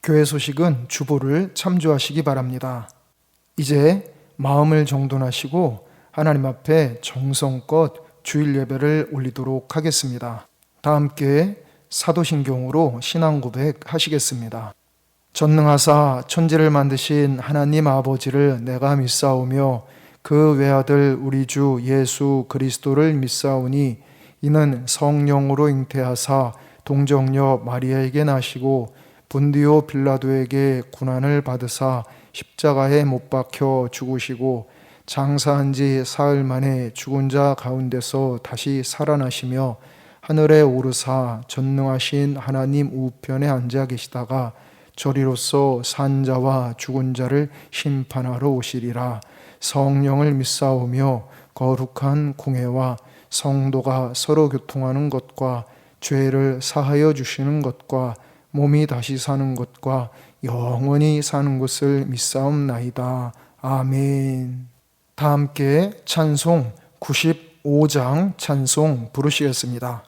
교회 소식은 주보를 참조하시기 바랍니다. 이제 마음을 정돈하시고 하나님 앞에 정성껏 주일 예배를 올리도록 하겠습니다. 다 함께 사도신경으로 신앙 고백하시겠습니다. 전능하사 천지를 만드신 하나님 아버지를 내가 믿사오며 그 외아들 우리 주 예수 그리스도를 믿사오니 이는 성령으로 잉태하사 동정녀 마리아에게 나시고 본디오 빌라도에게 고난을 받으사 십자가에 못 박혀 죽으시고 장사한 지 사흘 만에 죽은 자 가운데서 다시 살아나시며 하늘에 오르사 전능하신 하나님 우편에 앉아 계시다가 저리로서 산 자와 죽은 자를 심판하러 오시리라. 성령을 믿사오며 거룩한 공회와 성도가 서로 교통하는 것과 죄를 사하여 주시는 것과 몸이 다시 사는 것과 영원히 사는 것을 믿사옵나이다. 아멘. 다 함께 찬송 95장 찬송 부르시겠습니다.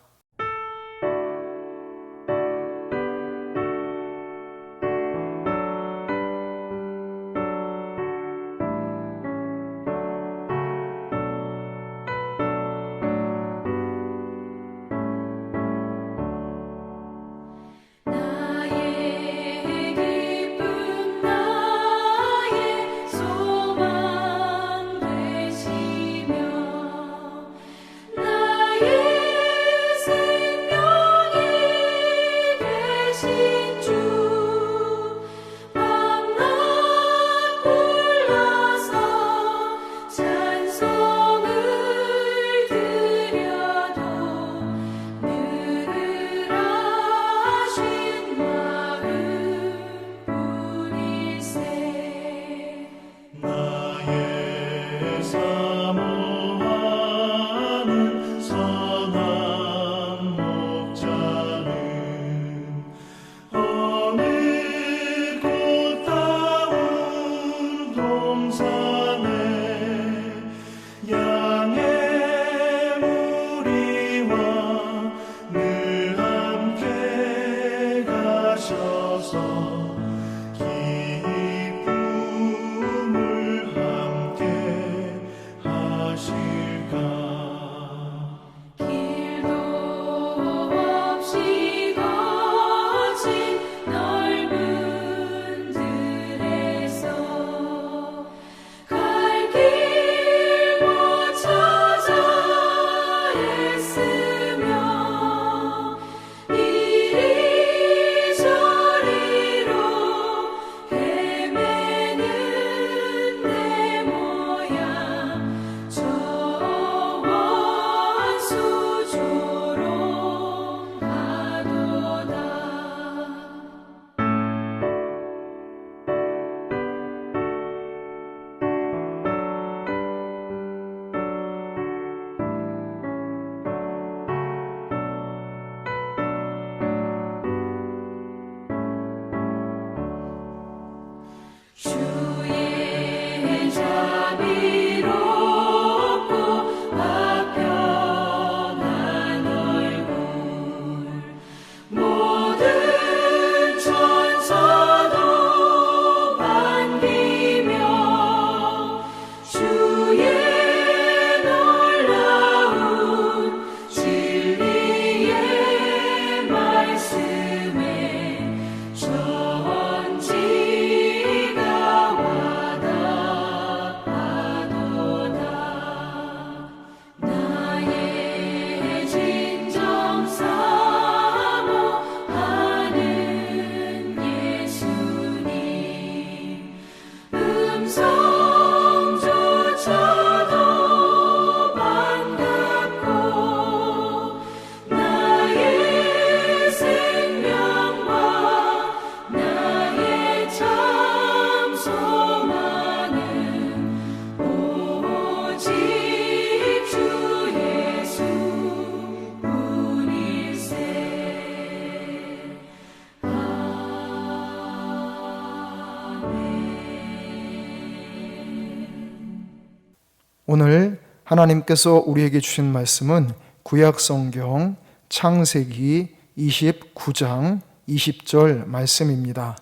오늘 하나님께서 우리에게 주신 말씀은 구약성경 창세기 29장 20절 말씀입니다.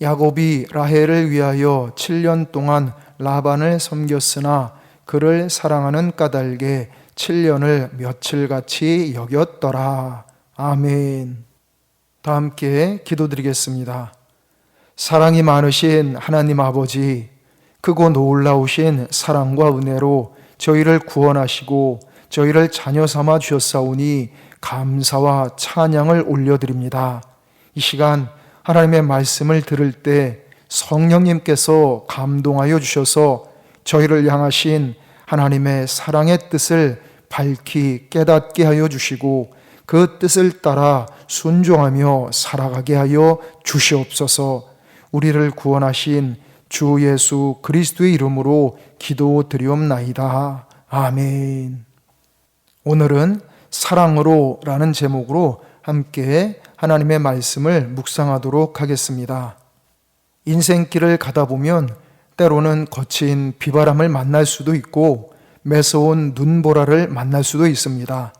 야곱이 라헬을 위하여 7년 동안 라반을 섬겼으나 그를 사랑하는 까닭에 7년을 며칠같이 여겼더라. 아멘. 다 함께 기도드리겠습니다. 사랑이 많으신 하나님 아버지, 크고 놀라우신 사랑과 은혜로 저희를 구원하시고 저희를 자녀 삼아 주셨사오니 감사와 찬양을 올려드립니다. 이 시간 하나님의 말씀을 들을 때 성령님께서 감동하여 주셔서 저희를 향하신 하나님의 사랑의 뜻을 밝히 깨닫게 하여 주시고 그 뜻을 따라 순종하며 살아가게 하여 주시옵소서. 우리를 구원하신 주 예수 그리스도의 이름으로 기도드리옵나이다. 아멘. 오늘은 사랑으로 라는 제목으로 함께 하나님의 말씀을 묵상하도록 하겠습니다. 인생길을 가다 보면 때로는 거친 비바람을 만날 수도 있고 매서운 눈보라를 만날 수도 있습니다.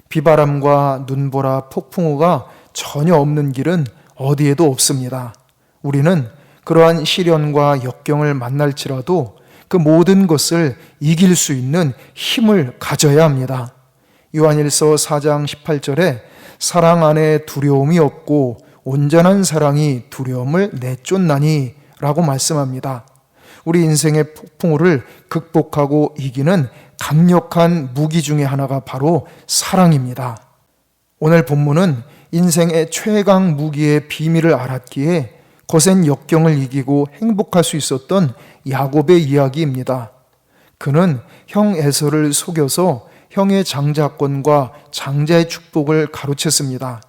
비바람과 눈보라, 폭풍우가 전혀 없는 길은 어디에도 없습니다. 우리는 그러한 시련과 역경을 만날지라도 그 모든 것을 이길 수 있는 힘을 가져야 합니다. 요한일서 4장 18절에 사랑 안에 두려움이 없고 온전한 사랑이 두려움을 내쫓나니 라고 말씀합니다. 우리 인생의 폭풍우를 극복하고 이기는 강력한 무기 중에 하나가 바로 사랑입니다. 오늘 본문은 인생의 최강 무기의 비밀을 알았기에 거센 역경을 이기고 행복할 수 있었던 야곱의 이야기입니다. 그는 형 에서를 속여서 형의 장자권과 장자의 축복을 가로챘습니다.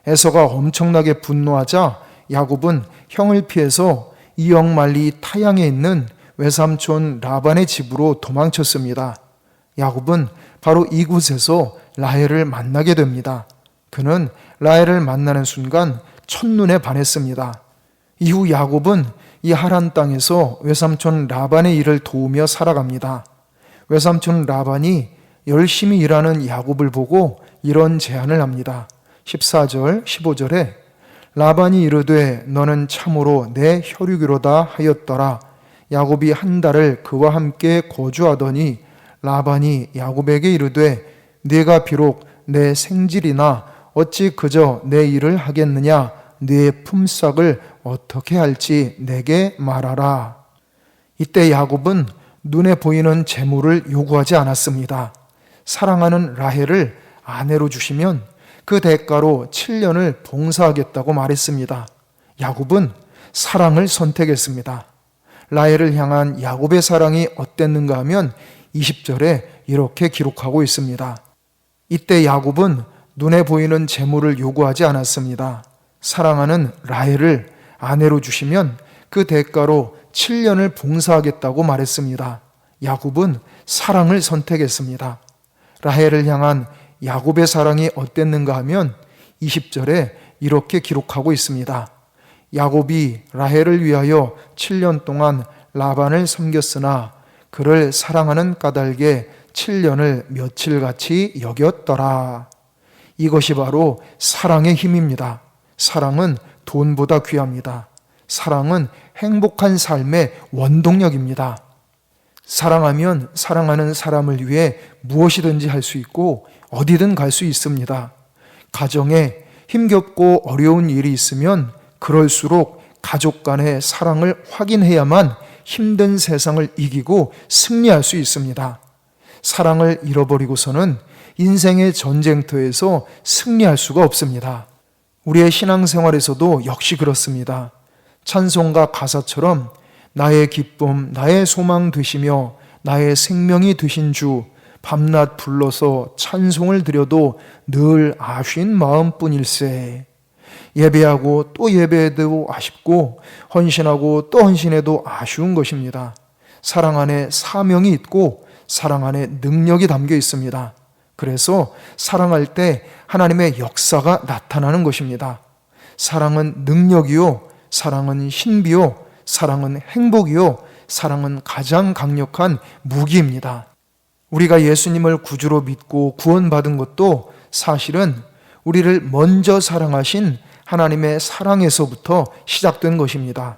에서가 엄청나게 분노하자 야곱은 형을 피해서 이역 말리 타양에 있는 외삼촌 라반의 집으로 도망쳤습니다. 야곱은 바로 이곳에서 라헬을 만나게 됩니다. 그는 라헬을 만나는 순간 첫눈에 반했습니다. 이후 야곱은 이 하란 땅에서 외삼촌 라반의 일을 도우며 살아갑니다. 외삼촌 라반이 열심히 일하는 야곱을 보고 이런 제안을 합니다. 14절, 15절에 라반이 이르되 너는 참으로 내 혈육이로다 하였더라. 야곱이 한 달을 그와 함께 거주하더니 라반이 야곱에게 이르되 네가 비록 내 생질이나 어찌 그저 내 일을 하겠느냐. 네 품삯을 어떻게 할지 내게 말하라. 이때 야곱은 눈에 보이는 재물을 요구하지 않았습니다. 사랑하는 라헬을 아내로 주시면 그 대가로 7년을 봉사하겠다고 말했습니다. 야곱은 사랑을 선택했습니다. 라헬을 향한 야곱의 사랑이 어땠는가 하면 20절에 이렇게 기록하고 있습니다. 이때 야곱은 눈에 보이는 재물을 요구하지 않았습니다. 사랑하는 라헬을 아내로 주시면 그 대가로 7년을 봉사하겠다고 말했습니다. 야곱은 사랑을 선택했습니다. 라헬을 향한 야곱의 사랑이 어땠는가 하면 20절에 이렇게 기록하고 있습니다. 야곱이 라헬을 위하여 7년 동안 라반을 섬겼으나 그를 사랑하는 까닭에 7년을 며칠같이 여겼더라. 이것이 바로 사랑의 힘입니다. 사랑은 돈보다 귀합니다. 사랑은 행복한 삶의 원동력입니다. 사랑하면 사랑하는 사람을 위해 무엇이든지 할 수 있고 어디든 갈 수 있습니다. 가정에 힘겹고 어려운 일이 있으면 그럴수록 가족 간의 사랑을 확인해야만 힘든 세상을 이기고 승리할 수 있습니다. 사랑을 잃어버리고서는 인생의 전쟁터에서 승리할 수가 없습니다. 우리의 신앙생활에서도 역시 그렇습니다. 찬송가 가사처럼 나의 기쁨, 나의 소망 되시며 나의 생명이 되신 주, 밤낮 불러서 찬송을 드려도 늘 아쉬운 마음뿐일세. 예배하고 또 예배해도 아쉽고 헌신하고 또 헌신해도 아쉬운 것입니다. 사랑 안에 사명이 있고 사랑 안에 능력이 담겨 있습니다. 그래서 사랑할 때 하나님의 역사가 나타나는 것입니다. 사랑은 능력이요, 사랑은 신비요, 사랑은 행복이요, 사랑은 가장 강력한 무기입니다. 우리가 예수님을 구주로 믿고 구원받은 것도 사실은 우리를 먼저 사랑하신 하나님의 사랑에서부터 시작된 것입니다.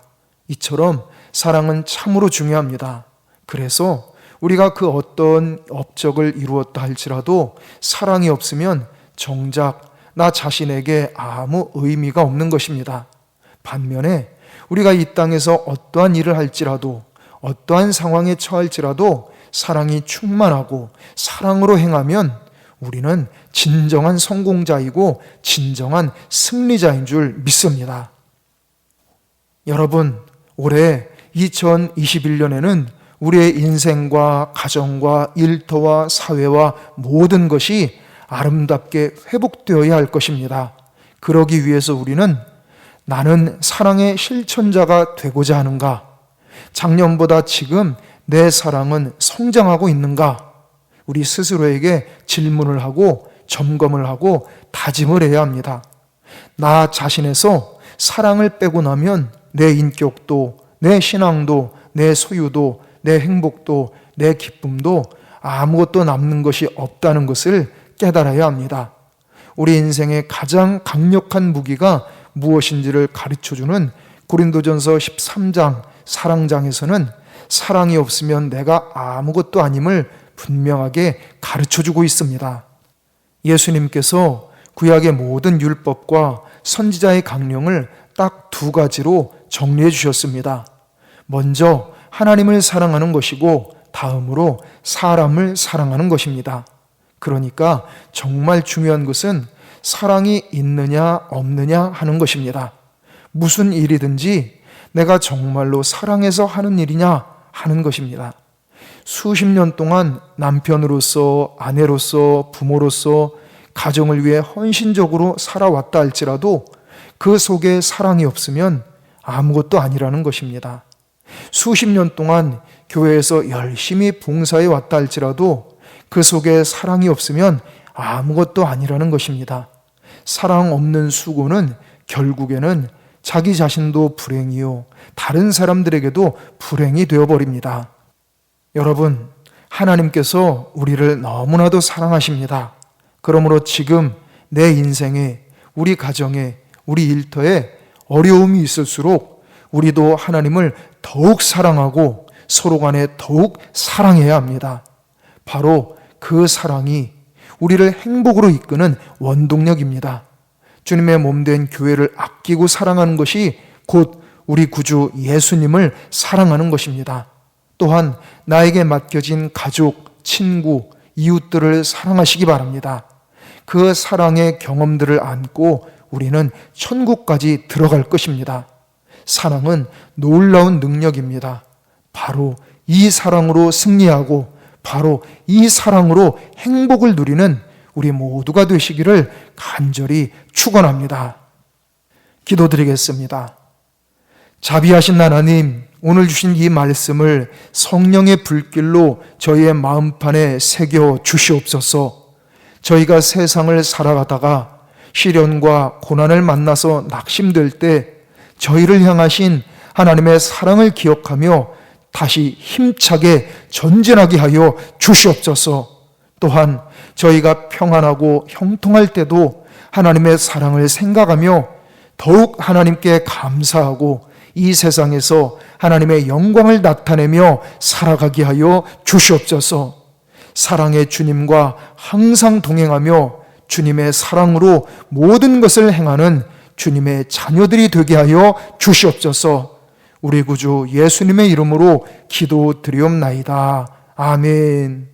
이처럼 사랑은 참으로 중요합니다. 그래서 우리가 그 어떤 업적을 이루었다 할지라도 사랑이 없으면 정작 나 자신에게 아무 의미가 없는 것입니다. 반면에 우리가 이 땅에서 어떠한 일을 할지라도 어떠한 상황에 처할지라도 사랑이 충만하고 사랑으로 행하면 우리는 진정한 성공자이고 진정한 승리자인 줄 믿습니다. 여러분, 올해 2021년에는 우리의 인생과 가정과 일터와 사회와 모든 것이 아름답게 회복되어야 할 것입니다. 그러기 위해서 우리는 나는 사랑의 실천자가 되고자 하는가? 작년보다 지금 내 사랑은 성장하고 있는가? 우리 스스로에게 질문을 하고 점검을 하고 다짐을 해야 합니다. 나 자신에서 사랑을 빼고 나면 내 인격도, 내 신앙도, 내 소유도, 내 행복도, 내 기쁨도 아무것도 남는 것이 없다는 것을 깨달아야 합니다. 우리 인생의 가장 강력한 무기가 무엇인지를 가르쳐주는 고린도전서 13장 사랑장에서는 사랑이 없으면 내가 아무것도 아님을 분명하게 가르쳐주고 있습니다. 예수님께서 구약의 모든 율법과 선지자의 강령을 딱 두 가지로 정리해 주셨습니다. 먼저 하나님을 사랑하는 것이고 다음으로 사람을 사랑하는 것입니다. 그러니까 정말 중요한 것은 사랑이 있느냐 없느냐 하는 것입니다. 무슨 일이든지 내가 정말로 사랑해서 하는 일이냐 하는 것입니다. 수십 년 동안 남편으로서, 아내로서, 부모로서 가정을 위해 헌신적으로 살아왔다 할지라도 그 속에 사랑이 없으면 아무것도 아니라는 것입니다. 수십 년 동안 교회에서 열심히 봉사해 왔다 할지라도 그 속에 사랑이 없으면 아무것도 아니라는 것입니다. 사랑 없는 수고는 결국에는 자기 자신도 불행이요 다른 사람들에게도 불행이 되어버립니다. 여러분, 하나님께서 우리를 너무나도 사랑하십니다. 그러므로 지금 내 인생에, 우리 가정에, 우리 일터에 어려움이 있을수록 우리도 하나님을 더욱 사랑하고 서로 간에 더욱 사랑해야 합니다. 바로 그 사랑이 우리를 행복으로 이끄는 원동력입니다. 주님의 몸된 교회를 아끼고 사랑하는 것이 곧 우리 구주 예수님을 사랑하는 것입니다. 또한 나에게 맡겨진 가족, 친구, 이웃들을 사랑하시기 바랍니다. 그 사랑의 경험들을 안고 우리는 천국까지 들어갈 것입니다. 사랑은 놀라운 능력입니다. 바로 이 사랑으로 승리하고 바로 이 사랑으로 행복을 누리는 우리 모두가 되시기를 간절히 축원합니다. 기도드리겠습니다. 자비하신 하나님, 오늘 주신 이 말씀을 성령의 불길로 저희의 마음판에 새겨 주시옵소서. 저희가 세상을 살아가다가 시련과 고난을 만나서 낙심될 때 저희를 향하신 하나님의 사랑을 기억하며 다시 힘차게 전진하게 하여 주시옵소서. 또한 저희가 평안하고 형통할 때도 하나님의 사랑을 생각하며 더욱 하나님께 감사하고 이 세상에서 하나님의 영광을 나타내며 살아가게 하여 주시옵소서. 사랑의 주님과 항상 동행하며 주님의 사랑으로 모든 것을 행하는 주님의 자녀들이 되게 하여 주시옵소서. 우리 구주 예수님의 이름으로 기도드리옵나이다. 아멘.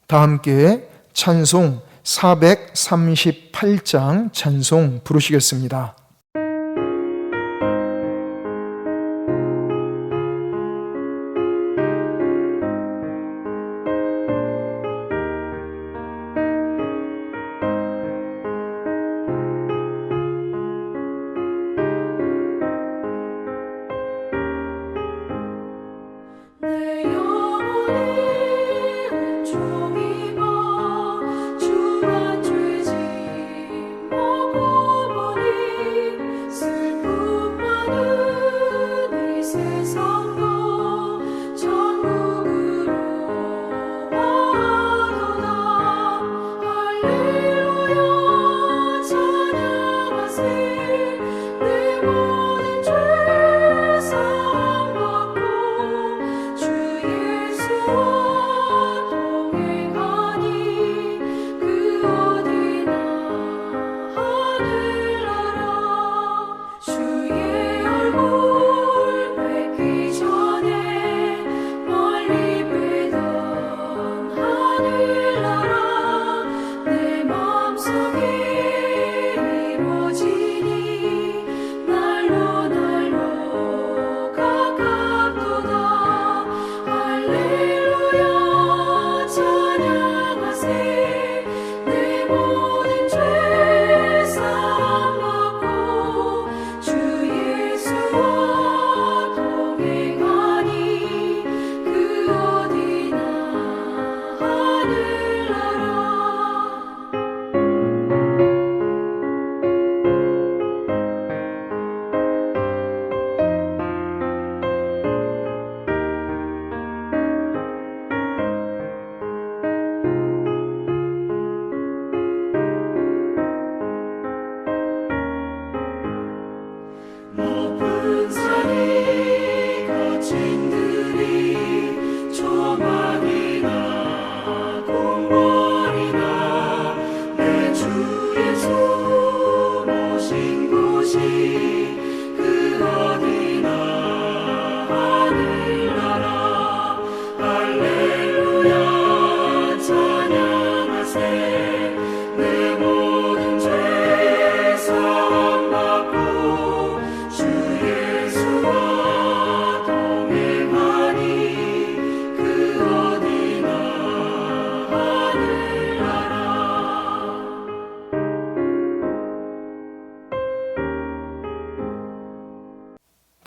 다 함께 찬송 438장 찬송 부르시겠습니다. 주와 죄짐 모고 보니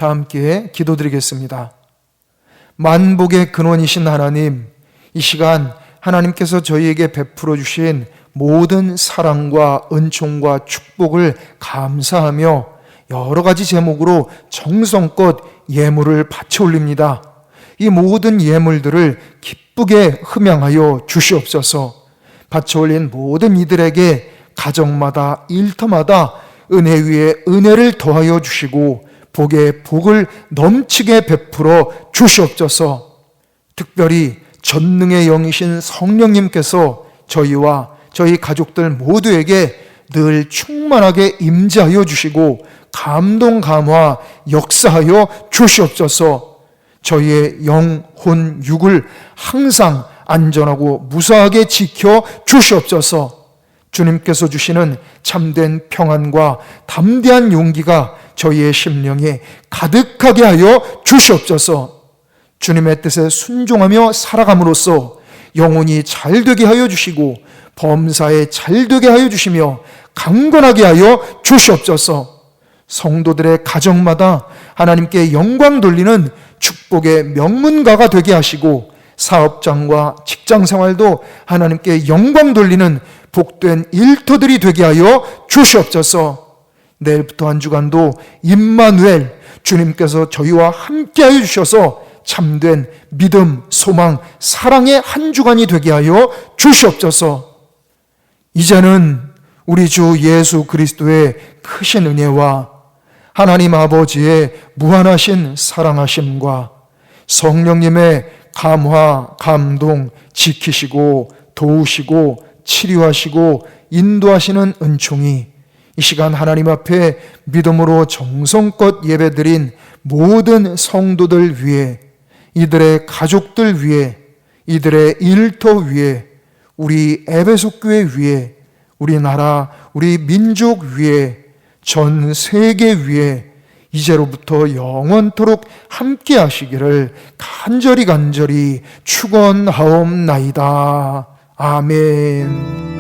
다 함께 기도드리겠습니다. 만복의 근원이신 하나님, 이 시간 하나님께서 저희에게 베풀어 주신 모든 사랑과 은총과 축복을 감사하며 여러 가지 제목으로 정성껏 예물을 바쳐 올립니다. 이 모든 예물들을 기쁘게 흠양하여 주시옵소서. 바쳐 올린 모든 이들에게 가정마다 일터마다 은혜 위에 은혜를 더하여 주시고 복에 복을 넘치게 베풀어 주시옵소서. 특별히 전능의 영이신 성령님께서 저희와 저희 가족들 모두에게 늘 충만하게 임재하여 주시고 감동 감화 역사하여 주시옵소서. 저희의 영, 혼, 육을 항상 안전하고 무사하게 지켜 주시옵소서. 주님께서 주시는 참된 평안과 담대한 용기가 저희의 심령에 가득하게 하여 주시옵소서. 주님의 뜻에 순종하며 살아감으로써 영혼이 잘되게 하여 주시고 범사에 잘되게 하여 주시며 강건하게 하여 주시옵소서. 성도들의 가정마다 하나님께 영광 돌리는 축복의 명문가가 되게 하시고 사업장과 직장생활도 하나님께 영광 돌리는 복된 일터들이 되게 하여 주시옵소서. 내일부터 한 주간도 임마누엘 주님께서 저희와 함께하여 주셔서 참된 믿음, 소망, 사랑의 한 주간이 되게 하여 주시옵소서. 이제는 우리 주 예수 그리스도의 크신 은혜와 하나님 아버지의 무한하신 사랑하심과 성령님의 감화, 감동, 지키시고 도우시고 치료하시고 인도하시는 은총이 이 시간 하나님 앞에 믿음으로 정성껏 예배드린 모든 성도들 위해, 이들의 가족들 위해, 이들의 일터 위해, 우리 에베소 교회 위해, 우리나라, 우리 민족 위해, 전 세계 위해 이제로부터 영원토록 함께 하시기를 간절히 축원하옵나이다. 아멘.